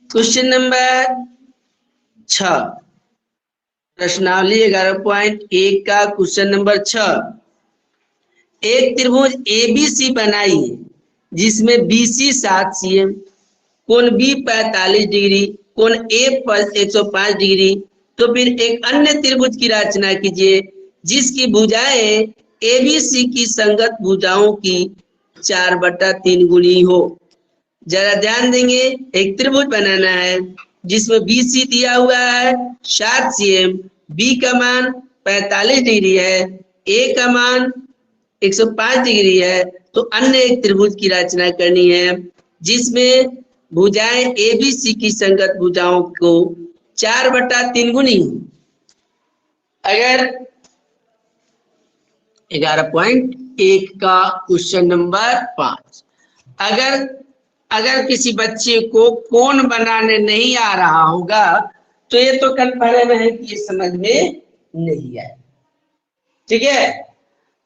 Question number 6, प्रश्नावली 11.1 का question number 6। एक त्रिभुज एबीसी बनाई जिसमें बीसी 7 cm, कोण बी 45 डिग्री, कोण ए 105 डिग्री। तो फिर एक अन्य त्रिभुज की रचना कीजिए जिसकी भुजाएं एबीसी की संगत भुजाओं की 4/3 गुनी हो। जरा ध्यान देंगे, एक त्रिभुज बनाना है जिसमें बीसी दिया हुआ है 7 cm, बी का मान 45 डिग्री है, ए का मान 105 डिग्री है। तो अन्य एक त्रिभुज की रचना करनी है जिसमें भुजाएं एबीसी की संगत भुजाओं को 4/3 गुनी। अगर 11.1 का क्वेश्चन नंबर 5, अगर किसी बच्चे को कोण बनाने नहीं आ रहा होगा तो ये तो कन्फर्म है कि ये समझ में नहीं आए। ठीक है,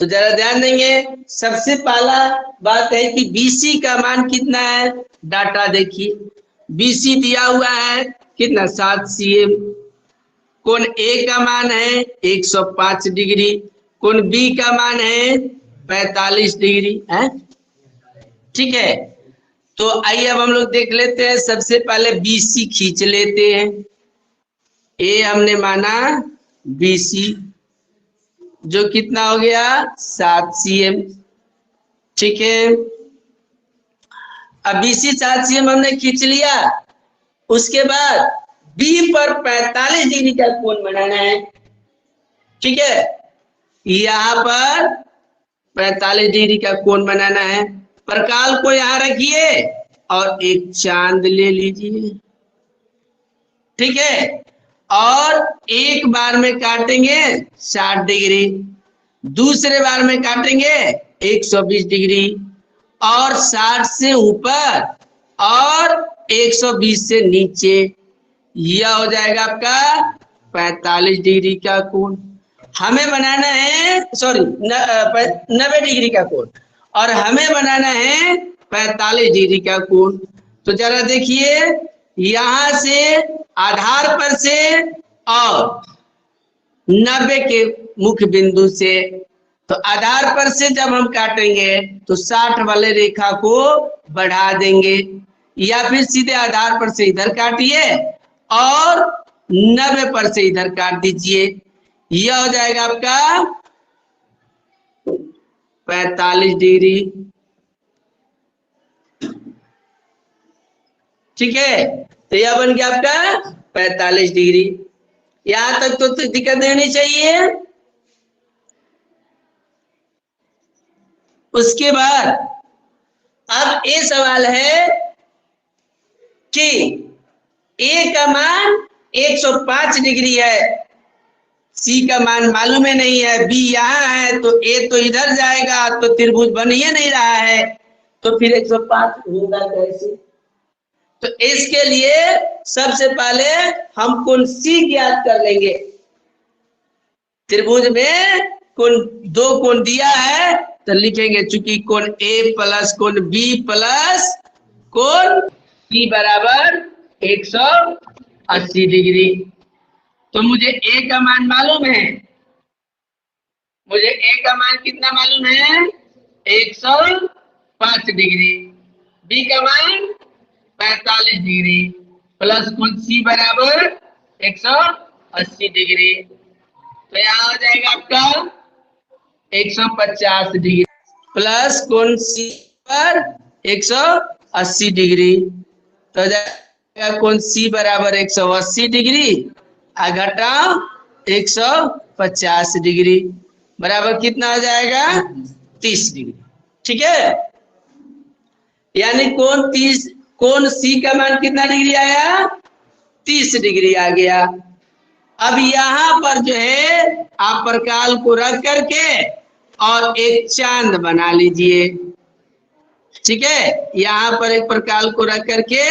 तो जरा ध्यान देंगे। सबसे पहला बात है कि बीसी का मान कितना है, डाटा देखिए। बीसी दिया हुआ है कितना, 7 cm। कोण ए का मान है 105 डिग्री, कोण बी का मान है 45 डिग्री है। ठीक है, तो आइए अब हम लोग देख लेते हैं। सबसे पहले बीसी खींच लेते हैं। ए हमने माना बीसी, जो कितना हो गया 7 cm। ठीक है, अब बीसी 7 cm हमने खींच लिया। उसके बाद बी पर 45 डिग्री का कोण बनाना है। ठीक है, यहां पर 45 डिग्री का कोण बनाना है। प्रकाल को यहां रखिए और एक चांद ले लीजिए। ठीक है, और एक बार में काटेंगे 60 डिग्री, दूसरे बार में काटेंगे 120 डिग्री, और 60 से ऊपर और 120 से नीचे। यह हो जाएगा आपका 45 डिग्री का कोण। हमें बनाना है, सॉरी 90 डिग्री का कोण, और हमें बनाना है 45 डिग्री का कोण। तो जरा देखिए, यहां से आधार पर से और 90 के मुख्य बिंदु से, तो आधार पर से जब हम काटेंगे तो 60 वाले रेखा को बढ़ा देंगे, या फिर सीधे आधार पर से इधर काटिए और 90 पर से इधर काट दीजिए। यह हो जाएगा आपका 45 डिग्री। ठीक है, तो यह बन गया आपका 45 डिग्री। यहां तक तो दिक्कत नहीं होनी चाहिए। उसके बाद अब ये सवाल है कि ए का मान 105 डिग्री है, सी का मान मालूम है नहीं है, बी यहाँ है, तो ए तो इधर जाएगा, तो त्रिभुज बन ही नहीं रहा है, तो फिर 105 होगा कैसे? तो इसके लिए सबसे पहले हम कोण सी ज्ञात कर लेंगे। त्रिभुज में कोण, दो कोण दिया है तो लिखेंगे, चूंकि कोण ए प्लस कोण बी प्लस कोण सी बराबर 180 डिग्री। तो मुझे ए का मान मालूम है, मुझे ए का मान कितना मालूम है, 105 डिग्री। बी का मान 45 डिग्री, प्लस कोण सी बराबर 180 डिग्री। तो यहाँ हो जाएगा आपका 150 डिग्री, प्लस कोण सी पर 180 डिग्री। तो जाएगा कोण सी बराबर 180 डिग्री, घटाओ 150 डिग्री, बराबर कितना हो जाएगा 30 डिग्री। ठीक है, यानी कोण सी का मान कितना डिग्री आया, 30 डिग्री आ गया। अब यहां पर जो है आप प्रकाल को रख करके और एक चांद बना लीजिए। ठीक है, यहां पर एक प्रकाल को रख करके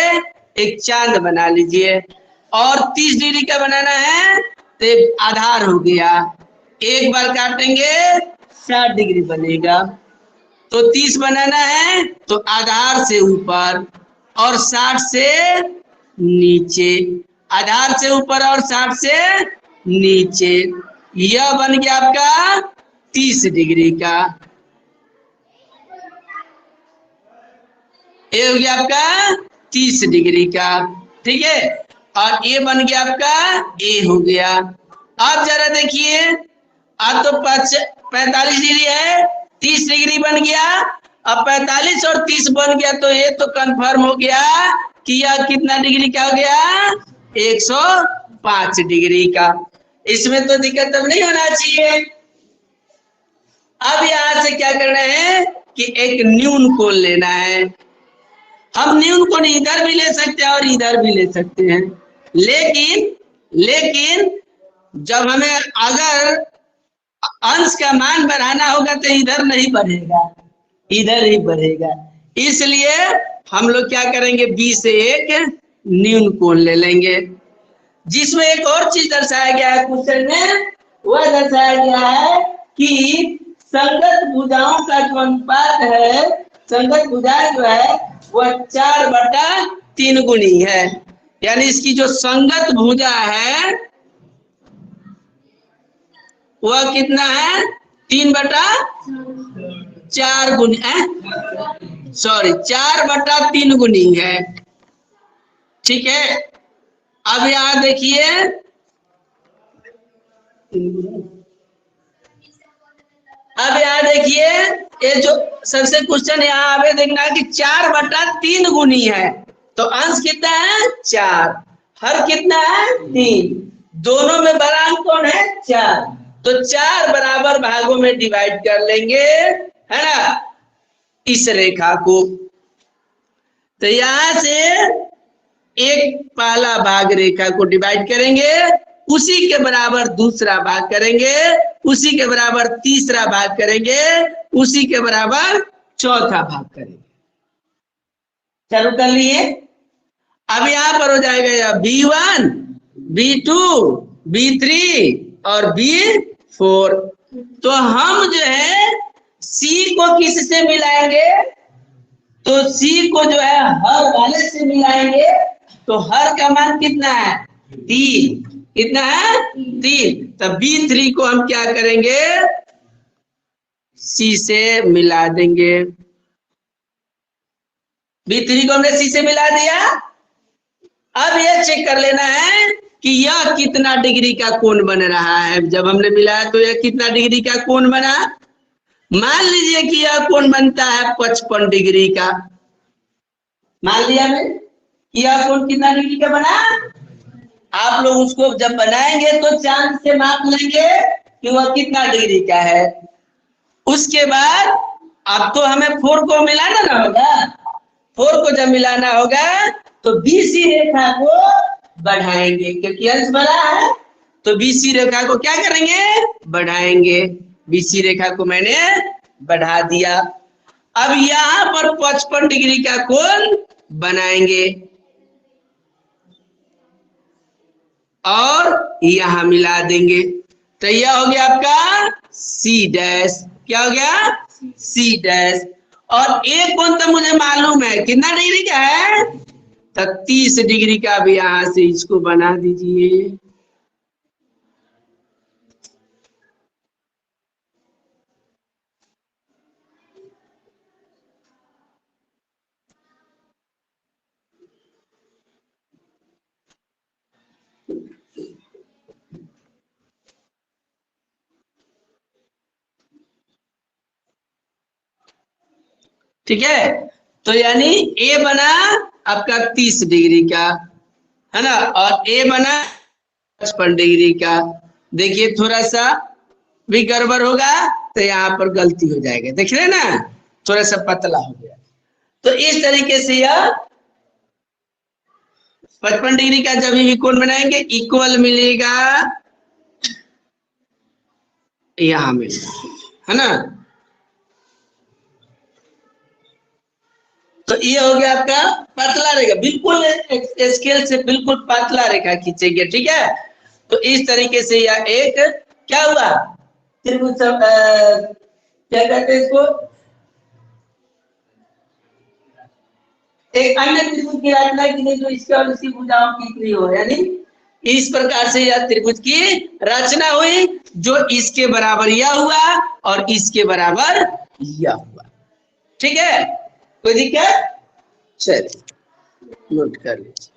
एक चांद बना लीजिए, और 30 डिग्री का बनाना है तो आधार हो गया। एक बार काटेंगे 60 डिग्री बनेगा, तो 30 बनाना है तो आधार से ऊपर और 60 से नीचे, आधार से ऊपर और 60 से नीचे। यह बन गया आपका 30 डिग्री का। ये हो गया आपका 30 डिग्री का, ठीक है। और ये बन गया आपका ए हो गया। अब जरा देखिए, अब तो 45 डिग्री है, 30 डिग्री बन गया। अब 45 और 30 बन गया तो ये तो कंफर्म हो गया कि यह कितना डिग्री का हो गया, 105 डिग्री का। इसमें तो दिक्कत अब नहीं होना चाहिए। अब यहां से क्या करना है कि एक न्यून कोण लेना है। हम न्यून कोण इधर भी ले सकते हैं और इधर भी ले सकते हैं, लेकिन जब हमें अगर अंश का मान बढ़ाना होगा तो इधर नहीं बढ़ेगा, इधर ही बढ़ेगा। इसलिए हम लोग क्या करेंगे, बी से एक न्यून कोण ले लेंगे। जिसमें एक और चीज दर्शाया गया है क्वेश्चन में, वह दर्शाया गया है कि संगत भुजाओं का जो अनुपात है, संगत भुजाएं जो है वह 4/3 गुनी है। यानी इसकी जो संगत भुजा है वह कितना है, 3/4 गुनी है, सॉरी 4/3 गुनी है, ठीक है। अब यहां देखिए, ये जो सबसे क्वेश्चन यहाँ आगे देखना है कि 4/3 गुनी है, तो अंश कितना है 4, हर कितना है 3, दोनों में बड़ा अंक कौन है 4, तो 4 बराबर भागों में डिवाइड कर लेंगे, है ना, इस रेखा को। तो यहां से एक पहला भाग रेखा को डिवाइड करेंगे, उसी के बराबर दूसरा भाग करेंगे, उसी के बराबर तीसरा भाग करेंगे, उसी के बराबर चौथा भाग करेंगे। चालू कर लिए। अब यहां पर हो जाएगा यह B1, B2, B3 और B4। तो हम जो है C को किससे मिलाएंगे, तो C को जो है हर वाले से मिलाएंगे। तो हर का मान कितना है 3, कितना है 3। तब B3 को हम क्या करेंगे, C से मिला देंगे। B3 को हमने C से मिला दिया। अब यह चेक कर लेना है कि यह कितना डिग्री का कोण बन रहा है। जब हमने मिलाया तो यह कितना डिग्री का कोण बना, मान लीजिए कि यह कोण बनता है 55 डिग्री का। मान लिया मैं कि यह कोण कितना डिग्री का बना। आप लोग उसको जब बनाएंगे तो चांद से माप लेंगे कि वह कितना डिग्री का है। उसके बाद अब तो हमें 4 को मिलाना ना होगा, 4 को जब मिलाना होगा तो BC रेखा को बढ़ाएंगे, क्योंकि अंश बड़ा है। तो BC रेखा को क्या करेंगे, बढ़ाएंगे। BC रेखा को मैंने बढ़ा दिया। अब यहां पर 55 डिग्री का कोण बनाएंगे और यहां मिला देंगे। तो यह हो गया आपका C'। क्या हो गया, C'। और एक कोण तो मुझे मालूम है कितना डिग्री का है, तो 30 डिग्री का भी यहां से इसको बना दीजिए। ठीक है, तो यानी ए बना आपका 30 डिग्री का, है ना, और ए बना 55 डिग्री का। देखिए थोड़ा सा भी गड़बड़ होगा तो यहाँ पर गलती हो जाएगा, देख रहे ना, थोड़ा सा पतला हो गया। तो इस तरीके से यह 55 डिग्री का जब भी कोण बनाएंगे इक्वल मिलेगा, यहां मिलेगा, है ना। तो ये हो गया आपका पतला रेखा, बिल्कुल स्केल से बिल्कुल पतला रेखा खींचेंगे, ठीक है। तो इस तरीके से यह एक क्या हुआ, त्रिभुज, क्या कहते हैं इसको, एक अन्य त्रिभुज की रचना की जो इसके और उसी भुजाओं की इतनी हो, यानी इस प्रकार से यह त्रिभुज की रचना हुई, जो इसके बराबर यह हुआ और इसके बराबर यह हुआ। ठीक है, कोई दिक्कत? चलिए नोट कर लीजिए।